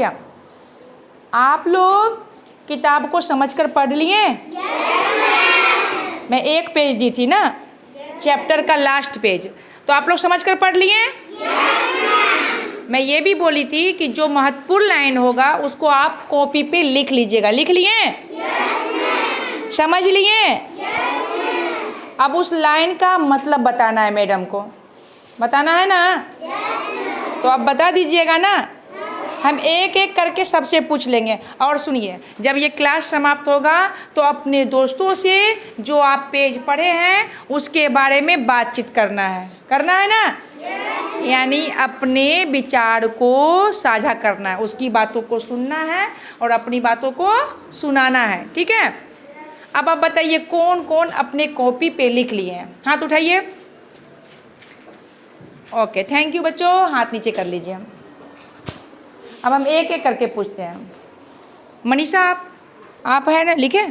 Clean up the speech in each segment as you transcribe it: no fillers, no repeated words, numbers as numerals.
गया। आप लोग किताब को समझकर पढ़ लिए? मैं एक पेज दी थी ना, चैप्टर का लास्ट पेज, तो आप लोग समझकर पढ़ लिए? मैं ये भी बोली थी कि जो महत्वपूर्ण लाइन होगा उसको आप कॉपी पे लिख लीजिएगा। लिख लिए? समझ लिए? अब उस लाइन का मतलब बताना है मैडम को, बताना है ना? तो आप बता दीजिएगा ना, हम एक एक करके सबसे पूछ लेंगे। और सुनिए, जब ये क्लास समाप्त होगा तो अपने दोस्तों से जो आप पेज पढ़े हैं उसके बारे में बातचीत करना है ना? यानी अपने विचार को साझा करना है, उसकी बातों को सुनना है और अपनी बातों को सुनाना है, ठीक है? अब आप बताइए कौन कौन अपने कॉपी पे लिख लिए हैं? हाथ उठाइए। ओके, थैंक यू बच्चों, हाथ नीचे कर लीजिए। अब हम एक एक करके पूछते हैं। मनीषा आप है ना, लिखे?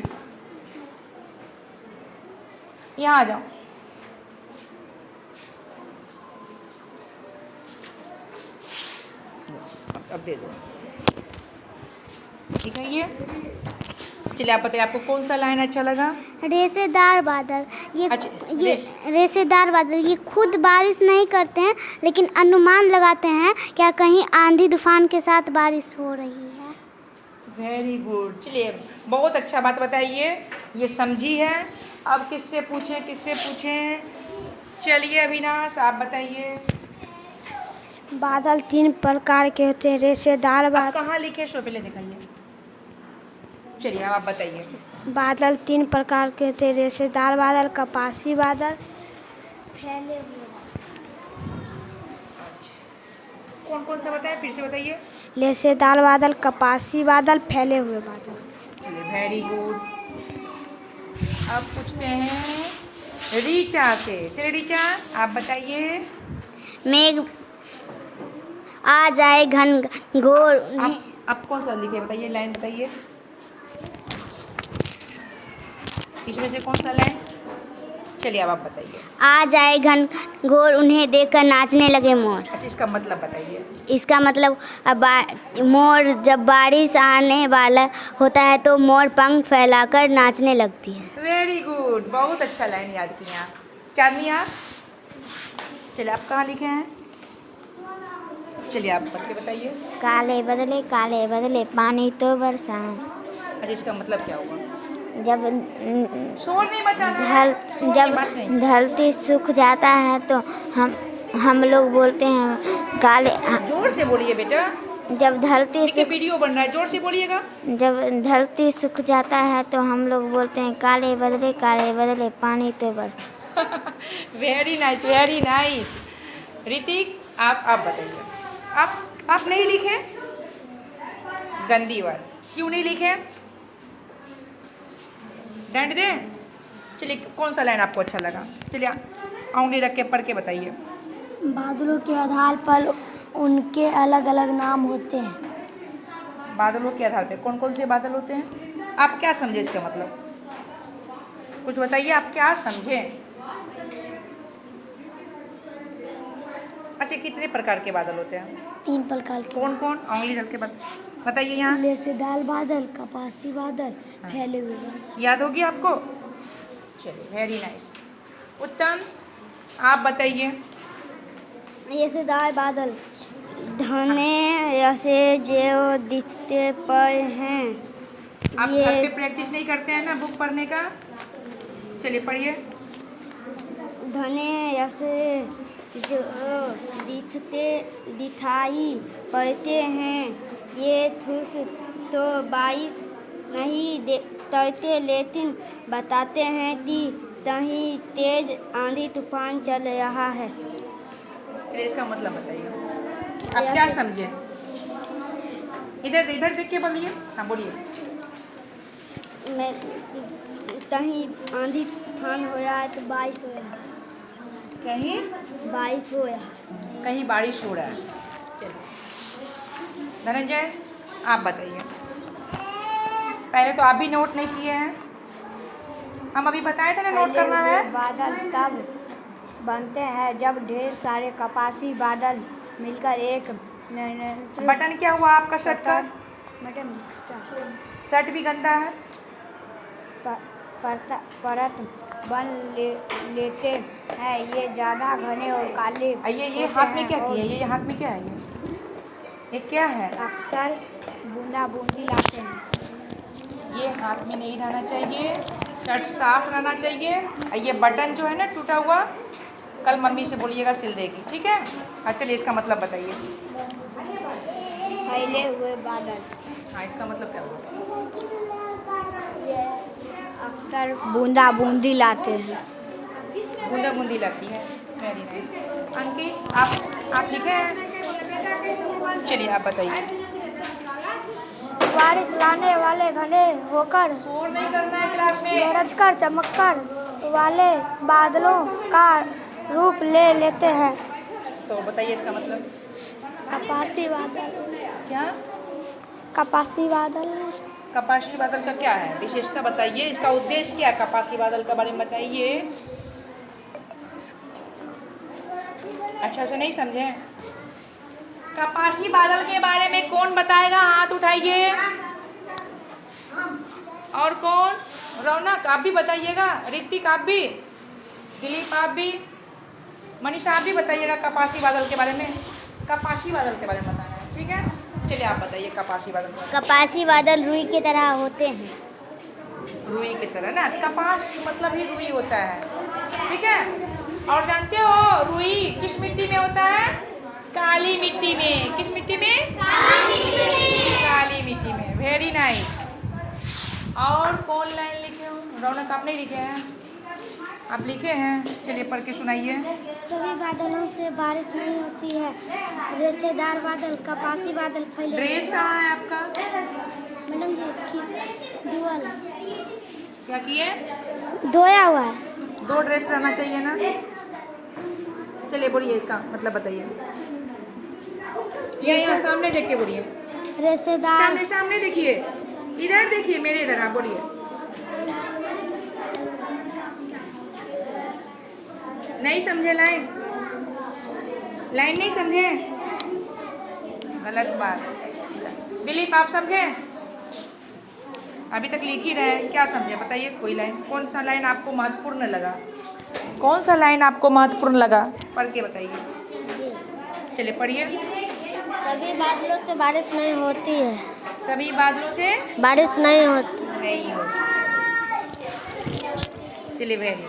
यहाँ आ जाओ। अब दे दो, ठीक है ये। चलिए आप बताइए, आपको कौन सा लाइन अच्छा लगा? रेशेदार बादल। अच्छा, ये रेशेदार बादल ये खुद बारिश नहीं करते हैं, लेकिन अनुमान लगाते हैं क्या कहीं आंधी तूफान के साथ बारिश हो रही है। Very good. चलिए, बहुत अच्छा बात बताइए, ये समझी है। अब किससे पूछें? चलिए अविनाश आप बताइए। बादल 3 प्रकार के होते हैं। रेशेदार आप कहाँ लिखे सो पहले दिखाइए। चलिए अब आप बताइए। बादल 3 प्रकार के होते हैं। रेशेदार बादल, कपासी बादल, फैले हुए। कौन कौन सा बताए, फिर से बताइए। रेशेदार बादल, कपासी बादल, फैले हुए बादल। चलिए वेरी गुड। अब पूछते हैं रीचा से। चलिए रीचा आप बताइए। मेघ आ जाए घनघोर। आप कौन सा लिखे बताइए, लाइन बताइए। इसमें से कौन सा लाइन? चलिए अब आप बताइए। आ जाए घनघोर, उन्हें देखकर नाचने लगे मोर। अच्छा, इसका मतलब बताइए। इसका मतलब मोर जब बारिश आने वाला होता है तो मोर पंख फैलाकर नाचने लगती है। वेरी गुड, बहुत अच्छा लाइन याद किए आप। चांदनी आप? चलिए आप कहाँ लिखे हैं? चलिए आप पढ़ के बताइए। काले बदले पानी तो बरसाएं। अच्छा, इसका मतलब क्या होगा? जब शोर नहीं मचाना, जब धरती सूख जाता है तो हम लोग बोलते हैं काले। जोर से बोलिए बेटा, जब धरती सूख वीडियो बन रहा है, जोर से बोलिएगा। जब धरती सूख जाता है तो हम लोग बोलते हैं काले बदले पानी तो बरसा। Very nice, very nice. Hrithik आप बताइए। आप नहीं लिखे? गंदी वर्ड क्यों नहीं लिखे? डांट दे? चलिए कौन सा लाइन आपको अच्छा लगा? चलिए उंगली रख के पढ़ के बताइए। बादलों के आधार पर उनके अलग अलग नाम होते हैं। बादलों के आधार पे कौन कौन से बादल होते हैं? आप क्या समझे इसका मतलब? कुछ बताइए, आप क्या समझे? अच्छा, कितने प्रकार के बादल होते हैं? 3 प्रकार के। कौन कौन? उंगली रख के बताइए यहाँ। रेशेदार बादल, कपासी बादल, फैले हुए बादल। याद होगी आपको? चलिए वेरी नाइस, उत्तम। आप बताइए। रेशेदार बादल घने ऐसे जो दिखते पर हैं। आप घर पे प्रैक्टिस नहीं करते हैं ना बुक पढ़ने का? चलिए पढ़िए। घने ऐसे जो दिखाई पड़ते हैं, ये ठूस तो बारिश नहीं देते, लेकिन बताते हैं कि कहीं तेज आंधी तूफान चल रहा है। चलिए इसका मतलब बताइए, आप क्या समझे? इधर देख के बोलिए। हाँ बोलिए। मैं कहीं आंधी तूफान हो रहा है तो बारिश हो रहा है। कहीं बारिश हो रहा है। कहीं बारिश हो रहा है। चलिए धनंजय आप बताइए। पहले तो आप भी नोट नहीं किए हैं, हम अभी बताए थे ना नोट करना है। बादल तब बनते हैं जब ढेर सारे कपासी बादल मिलकर एक नहीं बटन क्या हुआ आपका शर्ट का? मैडम शर्ट भी गंदा है। परत बन लेते हैं ये ज़्यादा घने और काले ये होते हाथ में हैं क्या और किए? ये हाथ में क्या है? ये क्या है? अक्सर बूंदा बूंदी लाते हैं। ये हाथ में नहीं रहना चाहिए, शर्ट साफ रहना चाहिए। और ये बटन जो है ना टूटा हुआ, कल मम्मी से बोलिएगा सिल देगी, ठीक है? अच्छा चलिए इसका मतलब बताइए। फैले हुए बादल हाँ, इसका मतलब क्या हुआ? अक्सर बूंदा बूंदी लाते हैं। बूंदा बूंदी लगती है। Very nice. अंकी आप लिखे हैं? चलिए आप बताइए। बारिश लाने वाले घने होकर शोर नहीं करना है क्लास में। गरजकर चमककर वाले बादलों का रूप ले लेते हैं। तो बताइए इसका मतलब। कपासी बादल क्या? कपासी बादल कपासी बादल का क्या है विशेषता बताइए, इसका उद्देश्य क्या है? कपासी बादल के बारे में बताइए। अच्छा से नहीं समझे? कपासी बादल के बारे में कौन बताएगा? हाथ उठाइए। और कौन? रौनक आप भी बताइएगा, ऋतिक आप भी, दिलीप आप भी, मनीषा आप भी बताइएगा कपासी बादल के बारे में। कपासी बादल के बारे में बताना है, ठीक है? चलिए आप बताइए कपासी बादल। कपासी बादल रुई की तरह होते हैं। रुई की तरह ना, कपास मतलब ही रुई होता है, ठीक है? और जानते हो रुई किस मिट्टी में होता है? काली मिट्टी में। किस मिट्टी में? काली मिट्टी में। Very nice. और कौन लाइन लिखे हो? रौनक आप नहीं लिखे हैं? आप लिखे हैं, चलिए पढ़ के सुनाइए। सभी बादलों से बारिश नहीं होती है। रेशेदार बादल कपासी बादल फैले। ड्रेस कहाँ है आपका? मैडम दीवाल क्या किए? धोया हुआ है। 2 ड्रेस रहना चाहिए ना। चलिए बोलिए इसका मतलब बताइए। यहाँ सामने देख के बोलिए। रेशेदार सामने देखिए, इधर देखिए, मेरे इधर आप बोलिए। नहीं समझे लाइन? लाइन नहीं समझे? गलत बात। दिलीप आप समझे? अभी तक लिख ही रहे हैं, क्या समझे बताइए? कोई लाइन, कौन सा लाइन आपको महत्वपूर्ण लगा? कौन सा लाइन आपको महत्वपूर्ण लगा? पढ़ के बताइए। चलिए पढ़िए। सभी बादलों से बारिश नहीं होती है। सभी बादलों से बारिश नहीं होती। नहीं होती। चलिए वेरी